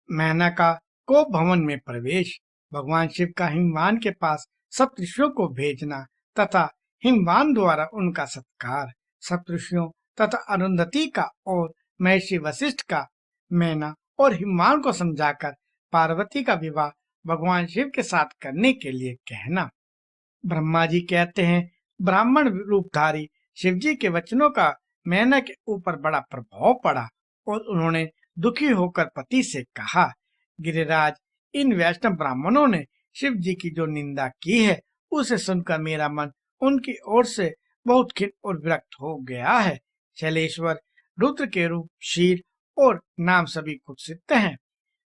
मेनका को भवन में प्रवेश, भगवान शिव का हिमवान के पास सप्तऋषियों को भेजना तथा हिमवान द्वारा उनका सत्कार, सप्तऋषियों तथा अरुंधति का और महर्षि वशिष्ठ का मैना और हिमवान को समझाकर पार्वती का विवाह भगवान शिव के साथ करने के लिए कहना। ब्रह्मा जी कहते हैं, ब्राह्मण रूपधारी शिव जी के वचनों का मैना के ऊपर बड़ा प्रभाव पड़ा और उन्होंने दुखी होकर पति से कहा, गिरिराज, इन वैष्णव ब्राह्मणों ने शिव जी की जो निंदा की है उसे सुनकर मेरा मन उनकी ओर से बहुत खिन्न और विरक्त हो गया है। शैलेश्वर, रुद्र के रूप, शीर और नाम सभी कुछ सिद्ध हैं।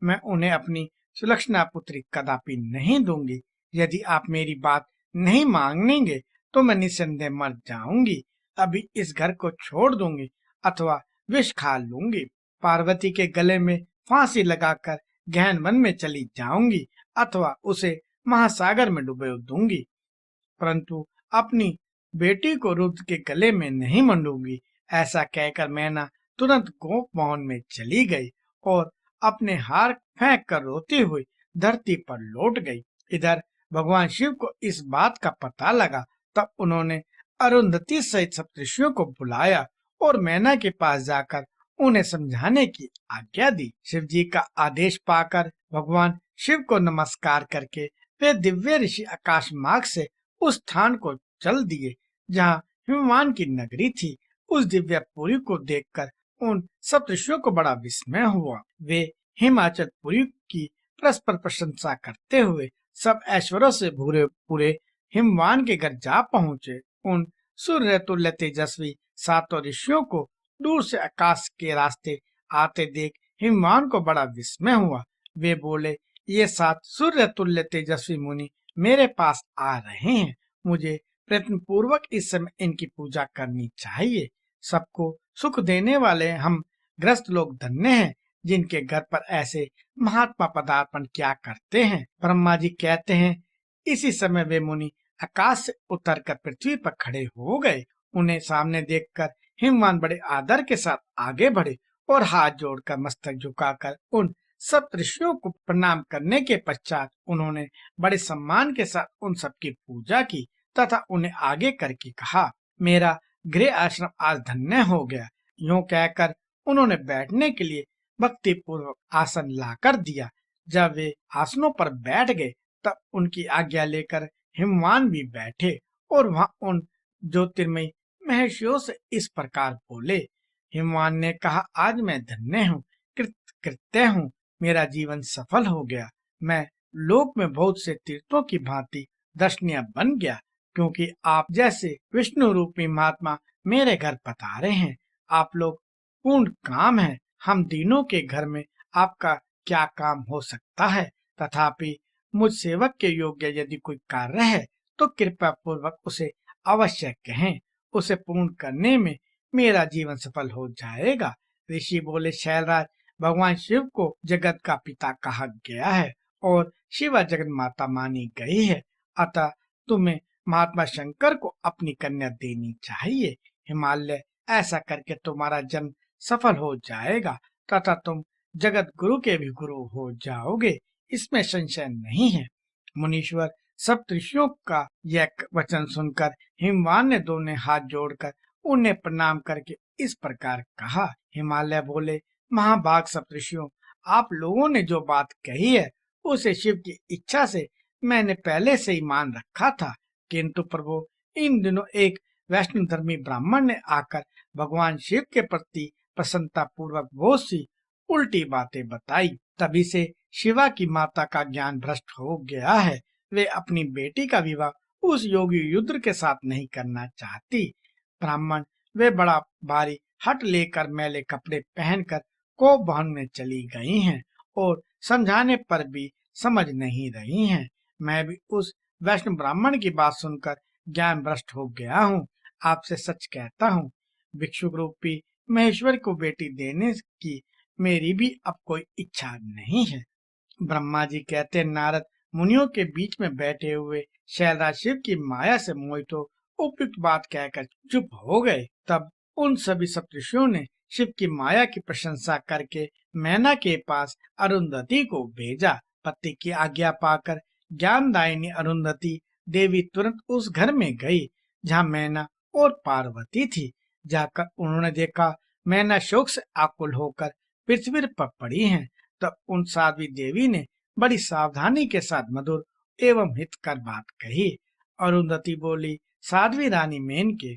मैं उन्हें अपनी सुलक्षणा पुत्री कदापि नहीं दूंगी। यदि आप मेरी बात नहीं मानेंगे तो मैं निस्संदेह मर जाऊंगी। अभी इस घर को छोड़ दूंगी अथवा विष खा लूंगी। पार्वती के गले में फांसी लगाकर गहन वन में चली जाऊंगी अथवा उसे महासागर में डुबो दूंगी, परंतु अपनी बेटी को रुद्र के गले में नहीं मंडूंगी। ऐसा कहकर मैना तुरंत गोप भवन में चली गई और अपने हार फेंक कर रोती हुई धरती पर लौट गई। इधर भगवान शिव को इस बात का पता लगा, तब उन्होंने अरुंधति सहित सप्तऋषियों को बुलाया और मैना के पास जाकर उन्हें समझाने की आज्ञा दी। शिव जी का आदेश पाकर भगवान शिव को नमस्कार करके वे दिव्य ऋषि आकाश मार्ग से उस स्थान को चल दिए जहाँ हिमवान की नगरी थी। उस दिव्य पुरी को देखकर उन सप्तऋषियों को बड़ा विस्मय हुआ। वे हिमाचल पुरी की परस्पर प्रशंसा करते हुए सब ऐश्वर्यों से भरे पूरे हिमवान के घर जा पहुँचे। उन सूर्य तुल्य तेजस्वी सातों ऋषियों को दूर से आकाश के रास्ते आते देख हिमवान को बड़ा विस्मय हुआ। वे बोले, ये 7 सूर्य तुल्य तेजस्वी मुनि मेरे पास आ रहे हैं। मुझे प्रयत्न पूर्वक इस समय इनकी पूजा करनी चाहिए। सबको सुख देने वाले हम ग्रस्त लोग धन्य हैं, जिनके घर पर ऐसे महात्मा पदार्पण किया करते हैं। ब्रह्मा जी कहते हैं, इसी समय वे मुनि आकाश से उतरकर पृथ्वी पर खड़े हो गए। उन्हें सामने देखकर हिमवान बड़े आदर के साथ आगे बढ़े और हाथ जोड़कर मस्तक झुकाकर उन सब ऋषियों को प्रणाम करने के पश्चात उन्होंने बड़े सम्मान के साथ उन सबकी पूजा की तथा उन्हें आगे करके कहा, मेरा गृह आश्रम आज धन्य हो गया। यूं कहकर उन्होंने बैठने के लिए भक्ति पूर्वक आसन लाकर दिया। जब वे आसनों पर बैठ गए तब उनकी आज्ञा लेकर हिमवान भी बैठे और वहां उन ज्योतिर्मयी महर्षियों से इस प्रकार बोले। हिमवान ने कहा, आज मैं धन्य हूँ, कृत्य हूँ, मेरा जीवन सफल हो गया। मैं लोक में बहुत से तीर्थों की भांति दर्शनीय बन गया, क्योंकि आप जैसे विष्णु रूपी महात्मा मेरे घर पधारे हैं। आप लोग पूर्ण काम हैं। हम तीनों के घर में आपका क्या काम हो सकता है? तथापि मुझ सेवक के योग्य यदि कोई कार्य है तो कृपया पूर्वक उसे अवश्य कहें। उसे पूर्ण करने में मेरा जीवन सफल हो जाएगा। ऋषि बोले, शैलराज, भगवान शिव को जगत का पिता कहा गया है और शिवा जगत माता मानी गई है, अतः तुम्हें महात्मा शंकर को अपनी कन्या देनी चाहिए। हिमालय, ऐसा करके तुम्हारा जन्म सफल हो जाएगा तथा तुम जगत गुरु के भी गुरु हो जाओगे, इसमें संशय नहीं है। मुनीश्वर, सप्तऋषियों का यह वचन सुनकर हिमवान ने दोनों हाथ जोड़कर उन्हें प्रणाम करके इस प्रकार कहा। हिमालय बोले, महाभाग सप्तऋषियों, आप लोगों ने जो बात कही है उसे शिव की इच्छा से मैंने पहले से ही मान रखा था, किंतु प्रभु, इन दिनों एक वैष्णव धर्मी ब्राह्मण ने आकर भगवान शिव के प्रति प्रसन्नता पूर्वक बहुत सी उल्टी बातें बताई। तभी से शिवा की माता का ज्ञान भ्रष्ट हो गया है। वे अपनी बेटी का विवाह उस योगी रुद्र के साथ नहीं करना चाहती। ब्राह्मण, वे बड़ा भारी हट लेकर मैले कपड़े पहनकर कोप भवन में चली गई हैं और समझाने पर भी समझ नहीं रही हैं। मैं भी उस वैष्णव ब्राह्मण की बात सुनकर ज्ञान भ्रष्ट हो गया हूँ। आपसे सच कहता हूँ, भिक्षुक रूपी महेश्वर को बेटी देने की मेरी भी अब कोई इच्छा नहीं है। ब्रह्मा जी कहते, नारद, मुनियों के बीच में बैठे हुए शैलराज शिव की माया से मोहित हो उपयुक्त बात कहकर चुप हो गए। तब उन सभी सप्तऋषियों ने शिव की माया की प्रशंसा करके मैना के पास अरुंधति को भेजा। पति की आज्ञा पाकर ज्ञानदायिनी अरुंधति देवी तुरंत उस घर में गई जहाँ मैना और पार्वती थी। जाकर उन्होंने देखा मैना शोक से आकुल होकर पृथ्वी पर पड़ी हैं। तब उन साध्वी देवी ने बड़ी सावधानी के साथ मधुर एवं हितकर बात कही। अरुंधति बोली, साध्वी रानी मेनके,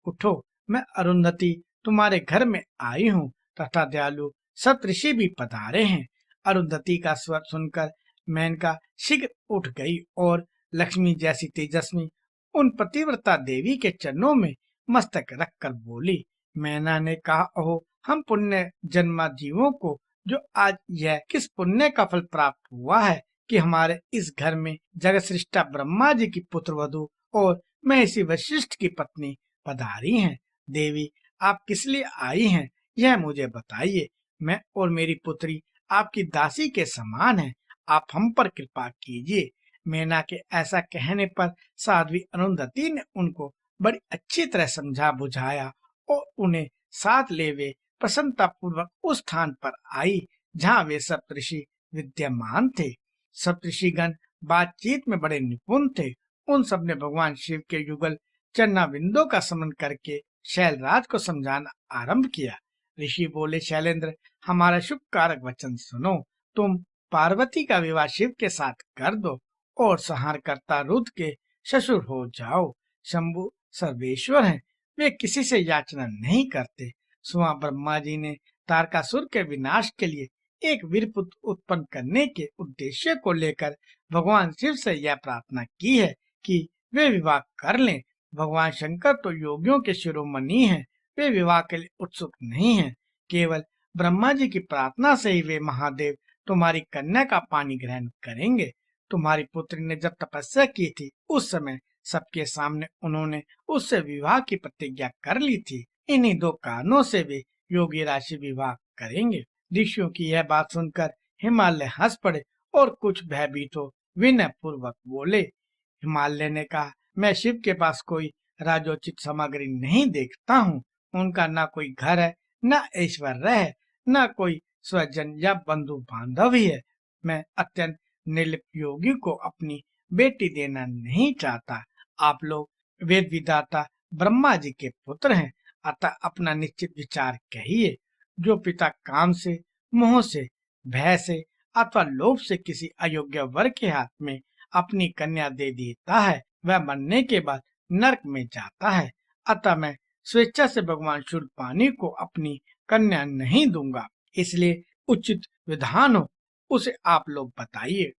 उठो, मैं अरुंधति तुम्हारे घर में आई हूँ तथा दयालु सप्तऋषि भी पधारे हैं। अरुंधति का स्वर सुनकर मेनका शीघ्र उठ गई और लक्ष्मी जैसी तेजस्वी उन पतिव्रता देवी के चरणों में मस्तक रखकर बोली। मैना ने कहा, ओह, हम पुण्य जन्मा जीवों को जो आज यह किस पुण्य का फल प्राप्त हुआ है कि हमारे इस घर में जगत सृष्टा ब्रह्मा जी की पुत्र वधु और महर्षि वशिष्ठ की पत्नी पधारी हैं। देवी, आप किस लिए आई हैं, यह मुझे बताइए। मैं और मेरी पुत्री आपकी दासी के समान है, आप हम पर कृपा कीजिए। मैना के ऐसा कहने पर साध्वी अरुंधति ने उनको बड़ी अच्छी तरह समझा बुझाया और उन्हें साथ ले वे प्रसन्नता पूर्वक उस स्थान पर आई जहाँ वे सप्तऋषि विद्यमान थे। सप्तऋषिगण बातचीत में बड़े निपुण थे। उन सब ने भगवान शिव के युगल चरणाविंदों का स्मरण करके शैलराज को समझाना आरंभ किया। ऋषि बोले, शैलेंद्र, हमारा शुभ कारक वचन सुनो। तुम पार्वती का विवाह शिव के साथ कर दो और संहारकर्ता रुद्र के ससुर हो जाओ। शंभु सर्वेश्वर हैं, वे किसी से याचना नहीं करते। स्वयं ब्रह्मा जी ने तारकासुर के विनाश के लिए एक वीरपुत्र उत्पन्न करने के उद्देश्य को लेकर भगवान शिव से यह प्रार्थना की है कि वे विवाह कर लें। भगवान शंकर तो योगियों के शिरोमणि हैं, वे विवाह के लिए उत्सुक नहीं हैं। केवल ब्रह्मा जी की प्रार्थना से ही वे महादेव तुम्हारी कन्या का पानी ग्रहण करेंगे। तुम्हारी पुत्री ने जब तपस्या की थी उस समय सबके सामने उन्होंने उससे विवाह की प्रतिज्ञा कर ली थी। इन्हीं दो कारणों से वे योगी राशि विवाह करेंगे। ऋषियों की यह बात सुनकर हिमालय हंस पड़े और कुछ भयभीत हो विनय पूर्वक बोले। हिमालय ने कहा, मैं शिव के पास कोई राजोचित सामग्री नहीं देखता हूँ। उनका ना कोई घर है, ना ऐश्वर्य है, ना कोई स्वजन या बंधु बांधव ही है। मैं अत्यंत निर्लिप्त योगी को अपनी बेटी देना नहीं चाहता। आप लोग वेद विधाता ब्रह्मा जी के पुत्र हैं, अतः अपना निश्चित विचार कहिए। जो पिता काम से, मोह से, भय से अथवा लोभ से किसी अयोग्य वर के हाथ में अपनी कन्या दे देता है, वह मरने के बाद नरक में जाता है। अतः मैं स्वेच्छा से भगवान शूलपाणि को अपनी कन्या नहीं दूंगा। इसलिए उचित विधान हो उसे आप लोग बताइए।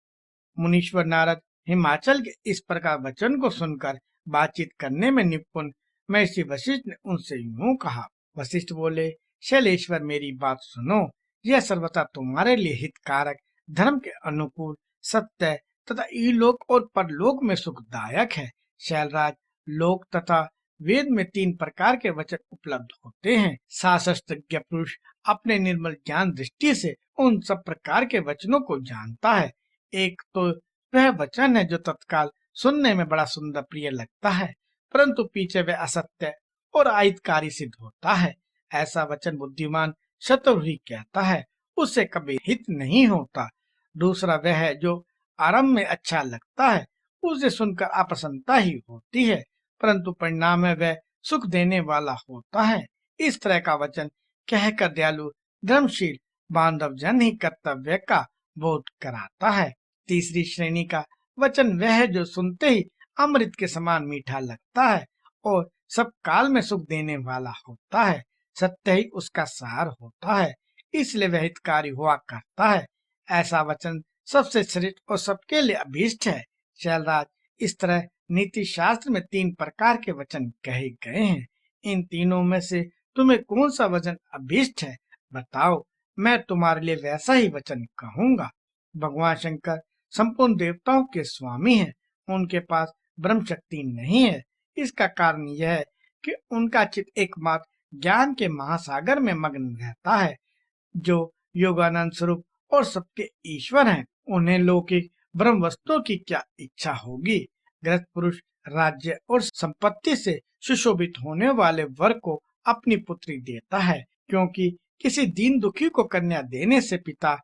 मुनीश्वर नारद हिमाचल के इस प्रकार वचन को सुनकर बातचीत करने में निपुण महर्षि वशिष्ठ ने उनसे यूं कहा। वशिष्ठ बोले, शैलेश्वर, मेरी बात सुनो। यह सर्वथा तुम्हारे लिए हितकारक, धर्म के अनुकूल, सत्य तथा इलोक और परलोक में सुखदायक है। शैलराज, लोक तथा वेद में 3 प्रकार के वचन उपलब्ध होते हैं। शास्त्रज्ञ पुरुष अपने निर्मल ज्ञान दृष्टि से उन सब प्रकार के वचनों को जानता है। एक तो वह वचन है जो तत्काल सुनने में बड़ा सुंदर प्रिय लगता है, परंतु पीछे वह असत्य और अहितकारी सिद्ध होता है। ऐसा वचन बुद्धिमान शतुर ही कहता है, उससे कभी हित नहीं होता। दूसरा वह है जो आरंभ में अच्छा लगता है, उसे सुनकर अप्रसन्नता ही होती है, परंतु परिणाम में वह सुख देने वाला होता है। इस तरह का वचन कहकर दयालु धर्मशील बांधव जन ही कर्तव्य का बोध कराता है। तीसरी श्रेणी का वचन वह है जो सुनते ही अमृत के समान मीठा लगता है और सब काल में सुख देने वाला होता है। सत्य ही उसका सार होता है, इसलिए वह हितकारी हुआ करता है। ऐसा वचन सबसे श्रेष्ठ और सबके लिए अभीष्ट है। शैलराज, इस तरह नीति शास्त्र में 3 प्रकार के वचन कहे गए हैं। इन तीनों में से तुम्हें कौन सा वचन अभीष्ट है, बताओ, मैं तुम्हारे लिए वैसा ही वचन कहूंगा। भगवान शंकर संपूर्ण देवताओं के स्वामी हैं, उनके पास ब्रह्म शक्ति नहीं है। इसका कारण यह है कि उनका चित्त एकमात्र ज्ञान के महासागर में मग्न रहता है, जो योगानंद स्वरूप और सबके ईश्वर हैं। उन्हें लौकिक ब्रह्म वस्तुओं की क्या इच्छा होगी। गृहस्थ पुरुष राज्य और संपत्ति से सुशोभित होने वाले वर को अपनी पुत्री देता है, क्योंकि किसी दीन दुखी को कन्या देने से पिता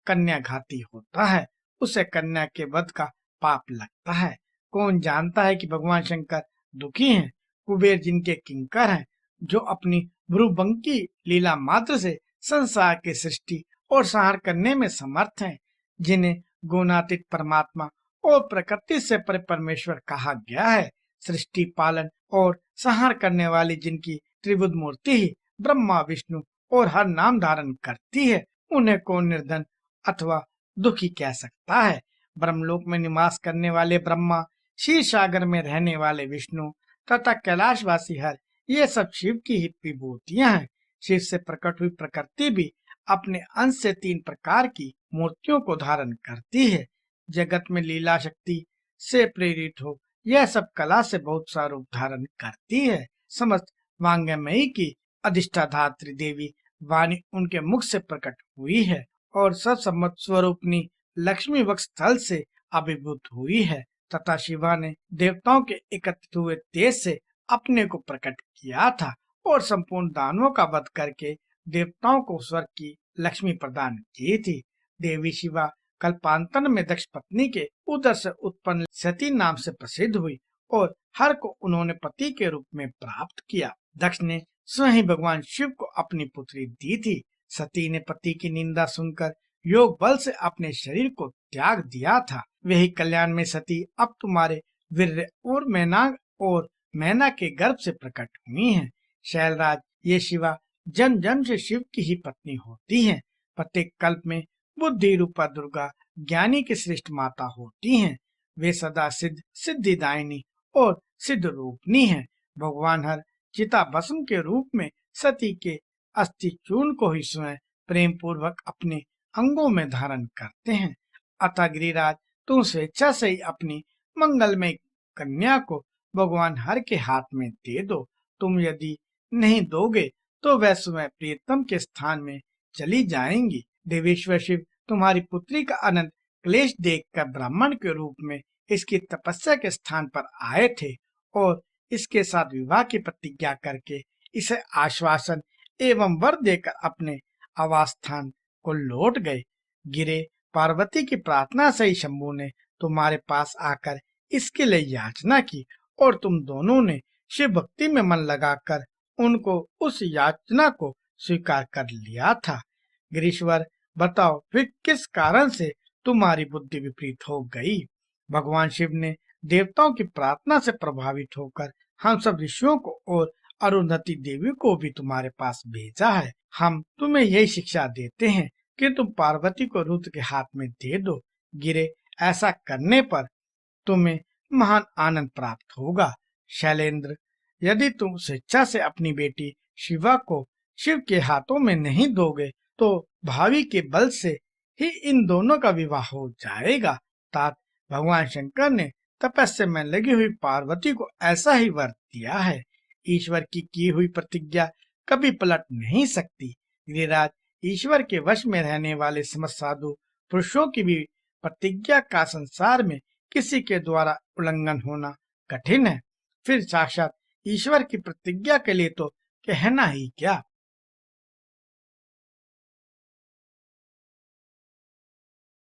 कन्या घाती होता है, उसे कन्या के वध का पाप लगता है। कौन जानता है कि भगवान शंकर दुखी हैं? कुबेर जिनके किंकर हैं, जो अपनी भ्रुभंगी लीला मात्र से संसार की सृष्टि और संहार करने में समर्थ हैं, जिन्हें गुणातीत परमात्मा और प्रकृति से परे परमेश्वर कहा गया है, सृष्टि पालन और संहार करने वाली जिनकी त्रिभुज मूर्ति ही ब्रह्मा विष्णु और हर नाम धारण करती है, उन्हें कौन निर्धन अथवा दुखी कह सकता है? ब्रह्मलोक में निवास करने वाले ब्रह्मा, क्षीर सागर में रहने वाले विष्णु तथा कैलाशवासी हर, ये सब शिव की ही विभूतियां हैं। शिव से प्रकट हुई प्रकृति भी अपने अंश से 3 प्रकार की मूर्तियों को धारण करती है। जगत में लीला शक्ति से प्रेरित हो यह सब कला से बहुत सा रूप धारण करती है। समस्त वांग्मयी की अधिष्ठाधात्री देवी वाणी उनके मुख से प्रकट हुई है और सत्सम्मत स्वरूपनी लक्ष्मी वक्ष स्थल से अभिभूत हुई है तथा शिवा ने देवताओं के एकत्रित हुए तेज से अपने को प्रकट किया था और संपूर्ण दानवों का वध करके देवताओं को स्वर्ग की लक्ष्मी प्रदान की थी। देवी शिवा कल्पांतर में दक्ष पत्नी के उदर से उत्पन्न सती नाम से प्रसिद्ध हुई और हर को उन्होंने पति के रूप में प्राप्त किया। दक्ष ने स्वयं भगवान शिव को अपनी पुत्री दी थी। सती ने पति की निंदा सुनकर योग बल से अपने शरीर को त्याग दिया था। वही कल्याण में सती अब तुम्हारे वीर्य और मैना के गर्भ से प्रकट हुई हैं। शैलराज, ये शिवा जन्म जन्म से शिव की ही पत्नी होती हैं। प्रत्येक कल्प में बुद्धि रूपा दुर्गा ज्ञानी की श्रेष्ठ माता होती हैं। वे सदा सिद्ध सिद्धिदायिनी और सिद्ध रूपनी हैं। भगवान हर चिता भस्म के रूप में सती के अस्थि चूर्ण को ही स्वयं प्रेम पूर्वक अपने अंगों में धारण करते हैं। अतः गिरिराज, तुम स्वेच्छा से ही अपनी मंगलमय कन्या को भगवान हर के हाथ में दे दो। तुम यदि नहीं दोगे तो वह स्वयं प्रियतम के स्थान में चली जाएंगी। देवेश्वर शिव तुम्हारी पुत्री का अनंत क्लेश देखकर ब्राह्मण के रूप में इसकी तपस्या के स्थान पर आए थे और इसके साथ विवाह की प्रतिज्ञा करके इसे आश्वासन एवं वर देकर अपने आवास स्थान को लौट गए। गिरे, पार्वती की प्रार्थना से ही शंभू ने तुम्हारे पास आकर इसके लिए याचना की और तुम दोनों ने शिव भक्ति में मन लगाकर उनको उस याचना को स्वीकार कर लिया था। गिरीश्वर, बताओ फिर किस कारण से तुम्हारी बुद्धि विपरीत हो गई? भगवान शिव ने देवताओं की प्रार्थना से प्रभावित होकर हम सब ऋषियों को और अरुंधति देवी को भी तुम्हारे पास भेजा है। हम तुम्हें यही शिक्षा देते हैं कि तुम पार्वती को रुद्र के हाथ में दे दो। गिरे, ऐसा करने पर तुम्हें महान आनंद प्राप्त होगा। शैलेंद्र, यदि तुम स्वेच्छा से अपनी बेटी शिवा को शिव के हाथों में नहीं दोगे तो भावी के बल से ही इन दोनों का विवाह हो जाएगा। तात भगवान शंकर ने तपस्या में लगी हुई पार्वती को ऐसा ही वर दिया है। ईश्वर की हुई प्रतिज्ञा कभी पलट नहीं सकती। गिरिराज, ईश्वर के वश में रहने वाले समस्त साधु पुरुषों की भी प्रतिज्ञा का संसार में किसी के द्वारा उल्लंघन होना कठिन है। फिर साक्षात ईश्वर की प्रतिज्ञा के लिए तो कहना ही क्या।